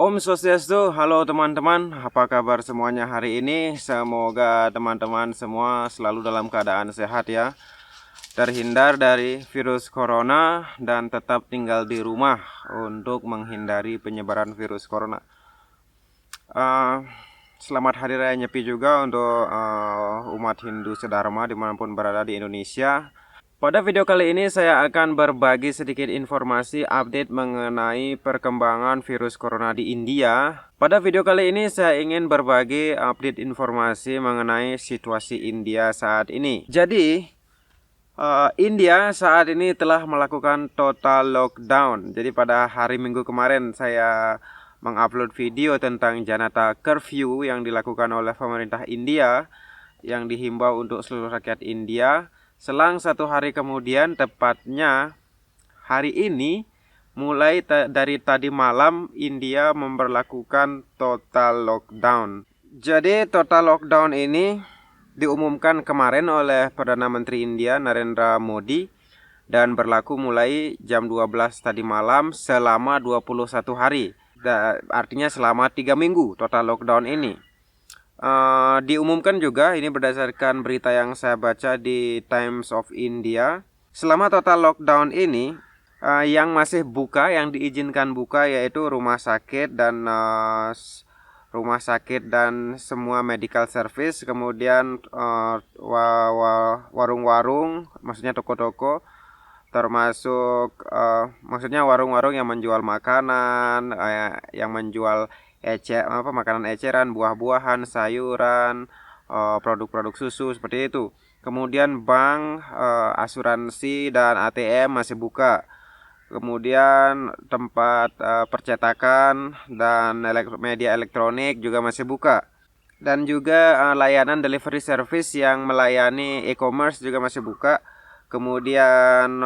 Om Swastiastu, halo teman-teman, apa kabar semuanya hari ini? Semoga teman-teman semua selalu dalam keadaan sehat ya, terhindar dari virus corona dan tetap tinggal di rumah untuk menghindari penyebaran virus corona. Eh, Selamat Hari Raya Nyepi juga untuk umat Hindu Sedharma dimanapun berada di Indonesia. Pada video kali ini saya akan berbagi sedikit informasi update mengenai perkembangan virus corona di India. Pada video kali ini saya ingin berbagi update informasi mengenai situasi India saat ini. Jadi, India saat ini telah melakukan total lockdown. Jadi pada hari Minggu kemarin saya mengupload video tentang Janata Curfew yang dilakukan oleh pemerintah India yang dihimbau untuk seluruh rakyat India. Selang satu hari kemudian, tepatnya hari ini, mulai dari tadi malam, India memberlakukan total lockdown. Jadi total lockdown ini diumumkan kemarin oleh Perdana Menteri India Narendra Modi dan berlaku mulai jam 12 tadi malam selama 21 hari. Artinya selama 3 minggu total lockdown ini. Diumumkan juga, ini berdasarkan berita yang saya baca di Times of India, selama total lockdown ini yang masih buka, yang diizinkan buka yaitu rumah sakit dan semua medical service, kemudian warung-warung, maksudnya toko-toko, termasuk maksudnya warung-warung yang menjual makanan, yang menjual makanan eceran, buah-buahan, sayuran, produk-produk susu seperti itu. Kemudian bank, asuransi dan ATM masih buka. Kemudian tempat percetakan dan media elektronik juga masih buka. Dan juga layanan delivery service yang melayani e-commerce juga masih buka. Kemudian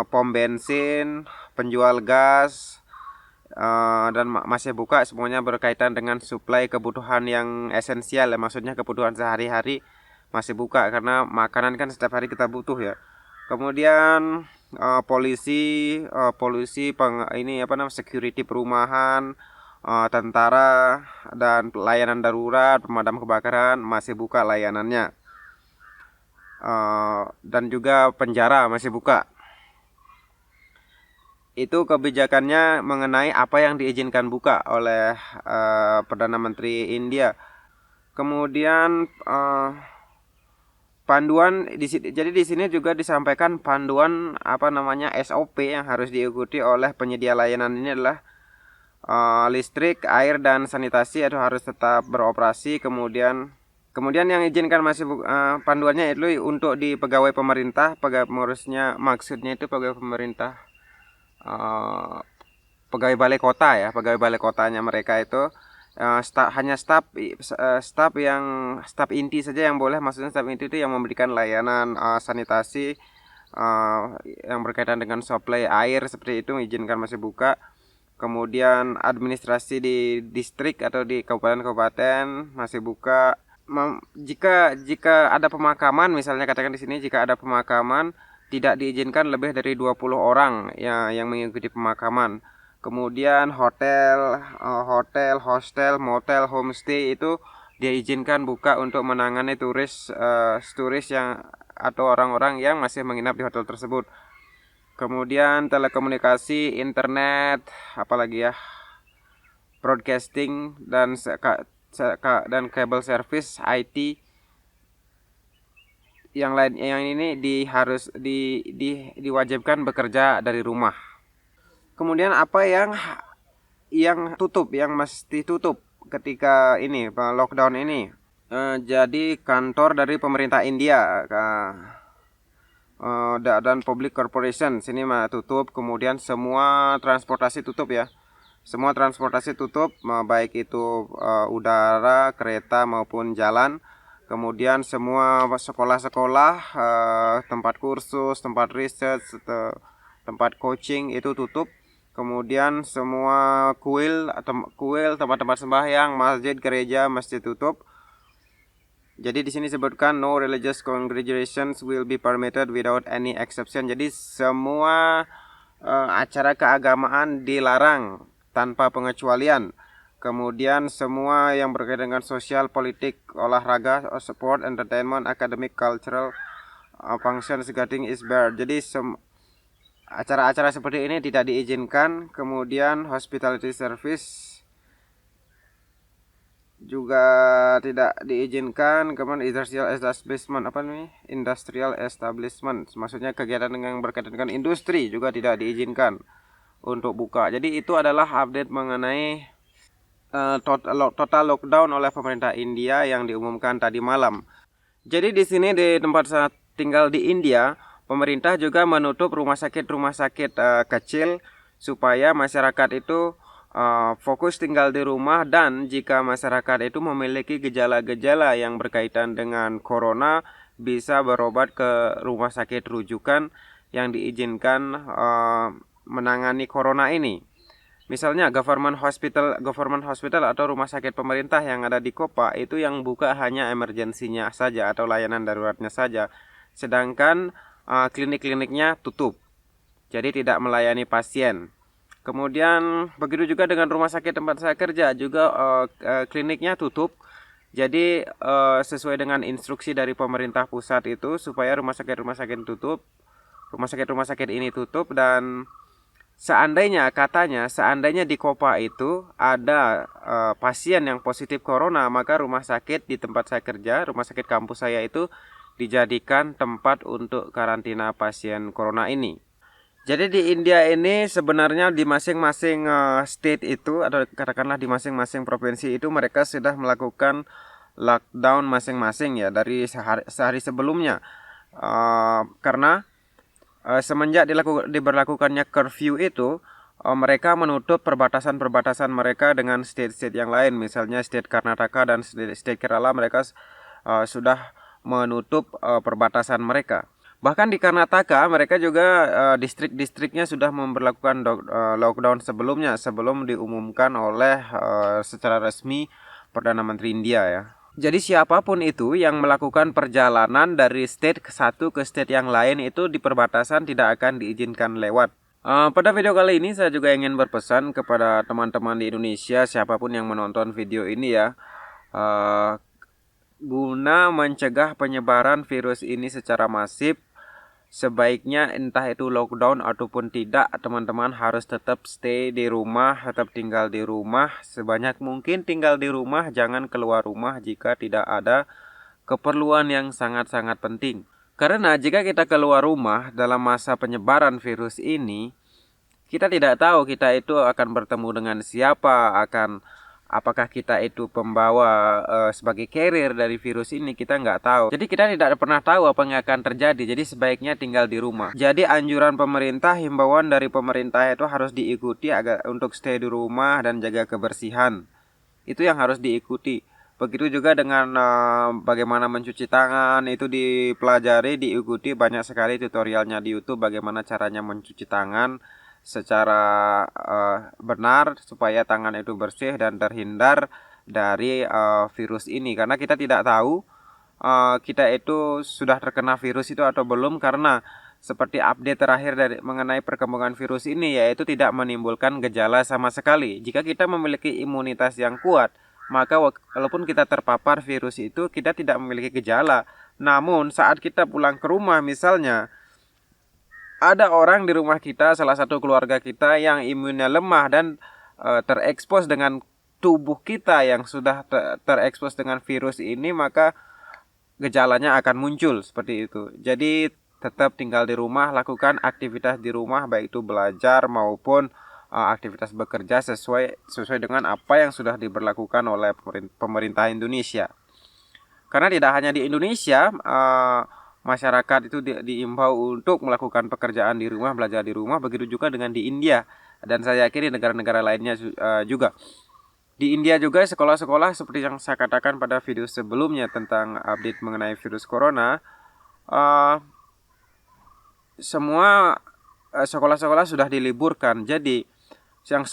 pom bensin, penjual gas, dan masih buka. Semuanya berkaitan dengan suplai kebutuhan yang esensial ya, maksudnya kebutuhan sehari-hari masih buka karena makanan kan setiap hari kita butuh ya. Kemudian security perumahan, tentara dan layanan darurat, pemadam kebakaran masih buka layanannya. Dan juga penjara masih buka. Itu kebijakannya mengenai apa yang diizinkan buka oleh Perdana Menteri India. Kemudian panduan jadi di sini juga disampaikan panduan SOP yang harus diikuti oleh penyedia layanan ini adalah listrik, air dan sanitasi itu harus tetap beroperasi. Kemudian yang izinkan masih panduannya itu untuk di pegawai pemerintah, maksudnya itu pegawai pemerintah, pegawai balai kota ya, pegawai balai kotanya mereka itu hanya staf inti saja yang boleh. Maksudnya staf inti itu yang memberikan layanan sanitasi, yang berkaitan dengan supply air seperti itu izinkan masih buka. Kemudian administrasi di distrik atau di kabupaten masih buka. Jika ada pemakaman, misalnya katakan di sini, jika ada pemakaman tidak diizinkan lebih dari 20 orang ya yang mengikuti pemakaman. Kemudian hotel, hostel, motel, homestay itu diizinkan buka untuk menangani turis yang atau orang-orang yang masih menginap di hotel tersebut. Kemudian telekomunikasi, internet, apalagi ya, broadcasting dan cable service, IT yang lain yang ini diwajibkan bekerja dari rumah. Kemudian apa yang mesti tutup ketika ini lockdown ini? Jadi kantor dari pemerintah India dan public corporation sini tutup. Kemudian semua transportasi tutup ya. Semua transportasi tutup, baik itu udara, kereta maupun jalan. Kemudian semua sekolah-sekolah, tempat kursus, tempat research, tempat coaching itu tutup. Kemudian semua kuil, tempat-tempat sembahyang, masjid, gereja, masjid tutup. Jadi di sini disebutkan no religious congregations will be permitted without any exception. Jadi semua acara keagamaan dilarang tanpa pengecualian. Kemudian semua yang berkaitan dengan sosial, politik, olahraga, sport, entertainment, academic, cultural, functions regarding is barred. Jadi acara-acara seperti ini tidak diizinkan. Kemudian hospitality service juga tidak diizinkan. Kemudian industrial establishment, apa nih? Industrial establishment, maksudnya kegiatan yang berkaitan dengan industri juga tidak diizinkan untuk buka. Jadi itu adalah update mengenai total lockdown oleh pemerintah India yang diumumkan tadi malam. Jadi di sini di tempat saya tinggal di India, pemerintah juga menutup rumah sakit kecil supaya masyarakat itu fokus tinggal di rumah, dan jika masyarakat itu memiliki gejala-gejala yang berkaitan dengan corona bisa berobat ke rumah sakit rujukan yang diizinkan menangani corona ini. Misalnya government hospital atau rumah sakit pemerintah yang ada di kota itu yang buka hanya emergensinya saja atau layanan daruratnya saja. Sedangkan klinik-kliniknya tutup. Jadi tidak melayani pasien. Kemudian begitu juga dengan rumah sakit tempat saya kerja juga kliniknya tutup. Jadi sesuai dengan instruksi dari pemerintah pusat itu supaya rumah sakit tutup. Rumah sakit ini tutup, dan seandainya di Kopa itu ada pasien yang positif corona, maka rumah sakit di tempat saya kerja, rumah sakit kampus saya itu dijadikan tempat untuk karantina pasien corona ini. Jadi di India ini sebenarnya di masing-masing state itu, atau katakanlah di masing-masing provinsi itu, mereka sudah melakukan lockdown masing-masing ya dari sehari sebelumnya. Karena semenjak diberlakukannya curfew itu, mereka menutup perbatasan mereka dengan state-state yang lain. Misalnya state Karnataka dan state Kerala, mereka sudah menutup perbatasan mereka. Bahkan di Karnataka mereka juga distrik-distriknya sudah memberlakukan lockdown sebelumnya, sebelum diumumkan oleh secara resmi Perdana Menteri India ya. Jadi siapapun itu yang melakukan perjalanan dari state ke satu ke state yang lain itu di perbatasan tidak akan diizinkan lewat. Pada video kali ini saya juga ingin berpesan kepada teman-teman di Indonesia, siapapun yang menonton video ini ya, guna mencegah penyebaran virus ini secara masif, sebaiknya entah itu lockdown ataupun tidak, teman-teman harus tetap stay di rumah, tetap tinggal di rumah, sebanyak mungkin tinggal di rumah, jangan keluar rumah jika tidak ada keperluan yang sangat-sangat penting. Karena jika kita keluar rumah dalam masa penyebaran virus ini, kita tidak tahu kita itu akan bertemu dengan siapa, apakah kita itu pembawa sebagai carrier dari virus ini, kita nggak tahu. Jadi kita tidak pernah tahu apa yang akan terjadi. Jadi sebaiknya tinggal di rumah. Jadi anjuran pemerintah, himbauan dari pemerintah itu harus diikuti agar untuk stay di rumah dan jaga kebersihan. Itu yang harus diikuti. Begitu juga dengan bagaimana mencuci tangan, itu dipelajari, diikuti. Banyak sekali tutorialnya di YouTube bagaimana caranya mencuci tangan secara benar supaya tangan itu bersih dan terhindar dari virus ini. Karena kita tidak tahu kita itu sudah terkena virus itu atau belum, karena seperti update terakhir mengenai perkembangan virus ini, yaitu tidak menimbulkan gejala sama sekali. Jika kita memiliki imunitas yang kuat, maka walaupun kita terpapar virus itu, kita tidak memiliki gejala. Namun saat kita pulang ke rumah, misalnya ada orang di rumah kita, salah satu keluarga kita yang imunnya lemah dan terekspos dengan tubuh kita yang sudah terekspos dengan virus ini, maka gejalanya akan muncul seperti itu. Jadi tetap tinggal di rumah, lakukan aktivitas di rumah, baik itu belajar maupun aktivitas bekerja sesuai dengan apa yang sudah diberlakukan oleh pemerintah Indonesia. Karena tidak hanya di Indonesia, masyarakat itu diimbau untuk melakukan pekerjaan di rumah, belajar di rumah. Begitu juga dengan di India, dan saya yakin di negara-negara lainnya juga. Di India juga sekolah-sekolah seperti yang saya katakan pada video sebelumnya tentang update mengenai virus corona, semua sekolah-sekolah sudah diliburkan. Jadi yang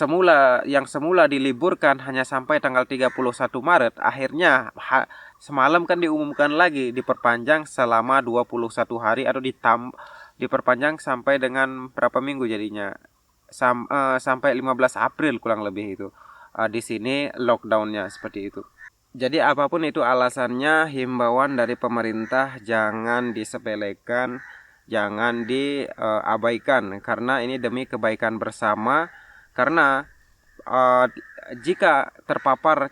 semula diliburkan hanya sampai tanggal 31 Maret, akhirnya semalam kan diumumkan lagi diperpanjang selama 21 hari atau diperpanjang sampai dengan berapa minggu jadinya? sampai 15 April kurang lebih itu. Di sini lockdownnya seperti itu. Jadi apapun itu alasannya, himbauan dari pemerintah jangan disepelekan, jangan diabaikan, karena ini demi kebaikan bersama. Karena jika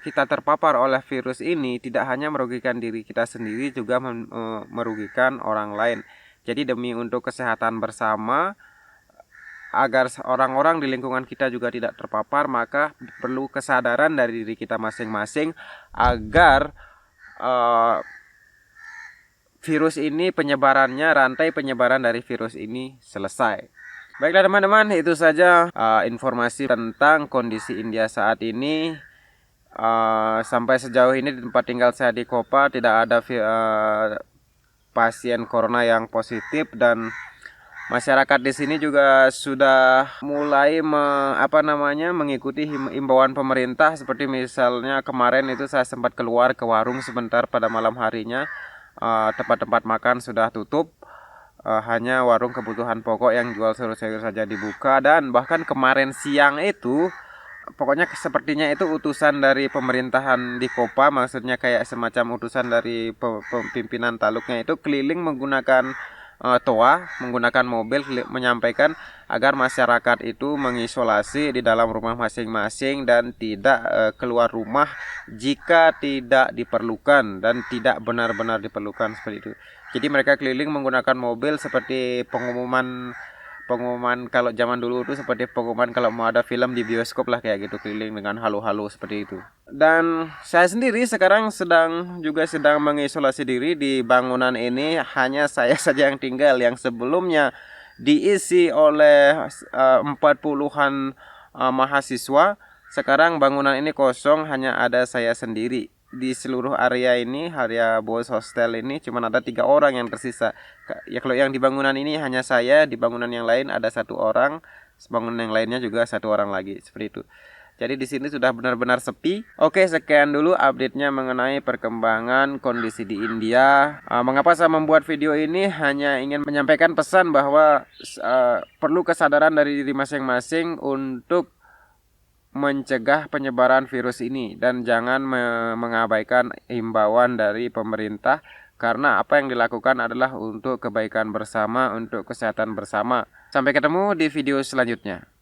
kita terpapar oleh virus ini, tidak hanya merugikan diri kita sendiri, juga merugikan orang lain. Jadi demi untuk kesehatan bersama, agar orang-orang di lingkungan kita juga tidak terpapar, maka perlu kesadaran dari diri kita masing-masing agar virus ini rantai penyebaran dari virus ini selesai. Baiklah teman-teman, itu saja informasi tentang kondisi India saat ini. Sampai sejauh ini di tempat tinggal saya di Kopa tidak ada pasien corona yang positif, dan masyarakat di sini juga sudah mulai mengikuti himbauan pemerintah. Seperti misalnya kemarin itu saya sempat keluar ke warung sebentar pada malam harinya. Tempat-tempat makan sudah tutup. Hanya warung kebutuhan pokok yang jual sayur-sayur saja dibuka. Dan bahkan kemarin siang itu, pokoknya sepertinya itu utusan dari pemerintahan di Kopa, maksudnya kayak semacam utusan dari pimpinan taluknya itu keliling menggunakan toa, menggunakan mobil, menyampaikan agar masyarakat itu mengisolasi di dalam rumah masing-masing dan tidak keluar rumah jika tidak diperlukan dan tidak benar-benar diperlukan, seperti itu. Jadi mereka keliling menggunakan mobil seperti pengumuman kalau zaman dulu itu, seperti pengumuman kalau mau ada film di bioskop lah, kayak gitu, keliling dengan halo-halo seperti itu. Dan saya sendiri sekarang sedang mengisolasi diri di bangunan ini. Hanya saya saja yang tinggal, yang sebelumnya diisi oleh 40-an mahasiswa. Sekarang bangunan ini kosong, hanya ada saya sendiri. Di seluruh area ini, area boys hostel ini, cuma ada 3 orang yang tersisa. Ya kalau yang di bangunan ini hanya saya, di bangunan yang lain ada 1 orang, bangunan yang lainnya juga 1 orang lagi, seperti itu. Jadi di sini sudah benar-benar sepi. Oke, sekian dulu update-nya mengenai perkembangan kondisi di India. Mengapa saya membuat video ini? Hanya ingin menyampaikan pesan bahwa perlu kesadaran dari diri masing-masing untuk mencegah penyebaran virus ini, dan jangan mengabaikan himbauan dari pemerintah, karena apa yang dilakukan adalah untuk kebaikan bersama, untuk kesehatan bersama. Sampai ketemu di video selanjutnya.